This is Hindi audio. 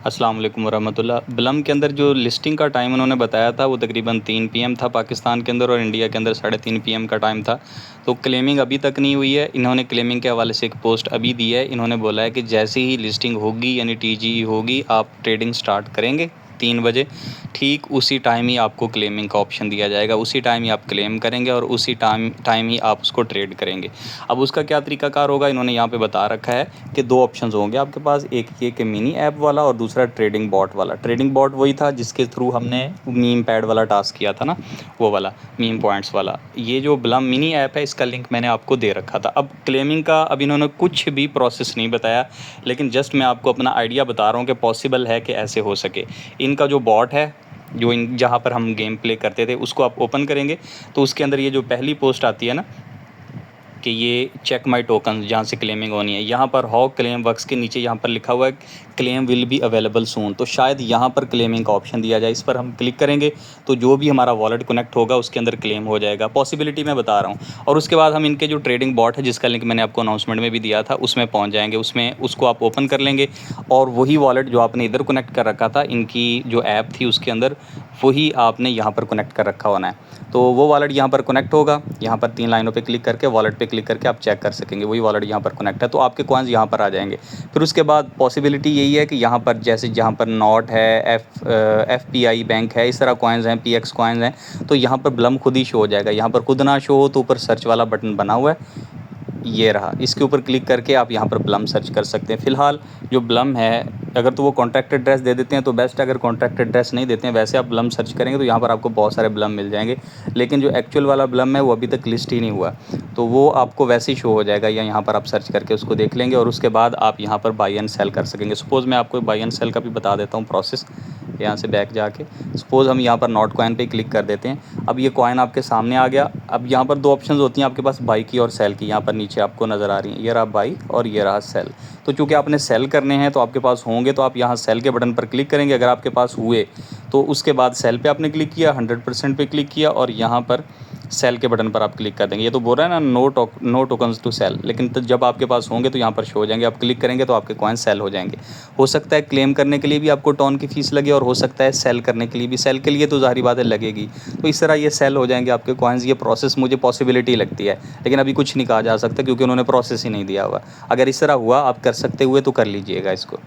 अस्सलाम वालेकुम वरहमतुल्लाह। ब्लम के अंदर जो लिस्टिंग का टाइम उन्होंने बताया था वो तकरीबन 3 पीएम था पाकिस्तान के अंदर, और इंडिया के अंदर 3:30 पीएम का टाइम था। तो क्लेमिंग अभी तक नहीं हुई है। इन्होंने क्लेमिंग के हवाले से एक पोस्ट अभी दी है। इन्होंने बोला है कि जैसे ही लिस्टिंग होगी यानी टीजीई होगी, आप ट्रेडिंग स्टार्ट करेंगे 3 बजे, ठीक उसी टाइम ही आपको क्लेमिंग का ऑप्शन दिया जाएगा। उसी टाइम ही आप क्लेम करेंगे और उसी टाइम ही आप उसको ट्रेड करेंगे। अब उसका क्या तरीकाकार होगा, इन्होंने यहाँ पे बता रखा है कि 2 ऑप्शंस होंगे आपके पास, एक ये कि मिनी ऐप वाला और दूसरा ट्रेडिंग बॉट वाला। ट्रेडिंग बॉट वही था जिसके थ्रू हमने मीम पैड वाला टास्क किया था ना, वो वाला मीम पॉइंट्स वाला। ये जो ब्लम मिनी ऐप है इसका लिंक मैंने आपको दे रखा था। अब क्लेमिंग का अब इन्होंने कुछ भी प्रोसेस नहीं बताया, लेकिन जस्ट मैं आपको अपना आइडिया बता रहा हूँ कि पॉसिबल है कि ऐसे हो सके। इनका जो बॉट है, जो इन जहाँ पर हम गेम प्ले करते थे, उसको आप ओपन करेंगे तो उसके अंदर ये जो पहली पोस्ट आती है ना कि ये चेक माई टोकन, जहाँ से क्लेमिंग होनी है, यहाँ पर हाउ क्लेम वर्क्स के नीचे यहाँ पर लिखा हुआ है क्लेम विल बी अवेलेबल सून। तो शायद यहाँ पर क्लेमिंग का ऑप्शन दिया जाए। इस पर हम क्लिक करेंगे तो जो भी हमारा वॉलेट कनेक्ट होगा उसके अंदर क्लेम हो जाएगा। पॉसिबिलिटी मैं बता रहा हूँ। और उसके बाद हम इनके जो ट्रेडिंग बॉट है जिसका लिंक मैंने आपको अनाउंसमेंट में भी दिया था उसमें पहुँच जाएंगे। उसमें उसको आप ओपन कर लेंगे और वही वॉलेट जो आपने इधर कनेक्ट कर रखा था इनकी जो ऐप थी उसके अंदर, वही आपने यहाँ पर कनेक्ट कर रखा होना है। तो वो वॉलेट यहाँ पर कनेक्ट होगा। यहाँ पर 3 लाइनों पे क्लिक करके वॉलेट पे क्लिक करके आप चेक कर सकेंगे वही वॉलेट यहाँ पर कनेक्ट है, तो आपके कॉइन्स यहाँ पर आ जाएंगे। फिर उसके बाद पॉसिबिलिटी यही है कि यहाँ पर जैसे जहाँ पर नॉट है, एफपीआई बैंक है, इस तरह कॉइन्स हैं, पीएक्स कॉइन्स हैं, तो यहाँ पर ब्लम खुद ही शो हो जाएगा। यहाँ पर खुद ना शो हो तो ऊपर सर्च वाला बटन बना हुआ है, ये रहा, इसके ऊपर क्लिक करके आप यहाँ पर ब्लम सर्च कर सकते हैं। फ़िलहाल जो ब्लम है, अगर तो वो कॉन्टैक्ट एड्रेस दे देते हैं तो बेस्ट। अगर कॉन्टैक्ट एड्रेस नहीं देते हैं, वैसे आप ब्लम सर्च करेंगे तो यहाँ पर आपको बहुत सारे ब्लम मिल जाएंगे। लेकिन जो एक्चुअल वाला ब्लम है वो अभी तक लिस्ट ही नहीं हुआ, तो वो आपको वैसे ही शो हो जाएगा, या यहाँ पर आप सर्च करके उसको देख लेंगे और उसके बाद आप यहाँ पर बाई एंड सेल कर सकेंगे। सपोज़ मैं आपको बाई एंड सेल का भी बता देता हूँ प्रोसेस। यहाँ से बैक जाके सपोज़ हम यहाँ पर नॉट कॉइन पे क्लिक कर देते हैं। अब ये कॉइन आपके सामने आ गया। अब यहाँ पर 2 ऑप्शंस होती हैं आपके पास, बाई की और सेल की। यहाँ पर नीचे आपको नज़र आ रही हैं, ये रहा बाई और ये रहा सेल। तो चूँकि आपने सेल करने हैं तो आपके पास होंगे तो आप यहाँ सेल के बटन पर क्लिक करेंगे। अगर आपके पास हुए तो उसके बाद सेल पे आपने क्लिक किया, 100% पे क्लिक किया और यहाँ पर सेल के बटन पर आप क्लिक कर देंगे। ये तो बोल रहा है ना नो टोकन्स टू सेल, लेकिन तो जब आपके पास होंगे तो यहाँ पर शो हो जाएंगे। आप क्लिक करेंगे तो आपके कॉइन सेल हो जाएंगे। हो सकता है क्लेम करने के लिए भी आपको टोन की फ़ीस लगे और हो सकता है सेल करने के लिए भी। सेल के लिए तो ज़ाहिर बात है लगेगी। तो इस तरह ये सेल हो जाएंगे आपके कॉइन्स। ये प्रोसेस मुझे पॉसिबिलिटी लगती है, लेकिन अभी कुछ नहीं कहा जा सकता क्योंकि उन्होंने प्रोसेस ही नहीं दिया हुआ। अगर इस तरह हुआ, आप कर सकते हुए तो कर लीजिएगा इसको।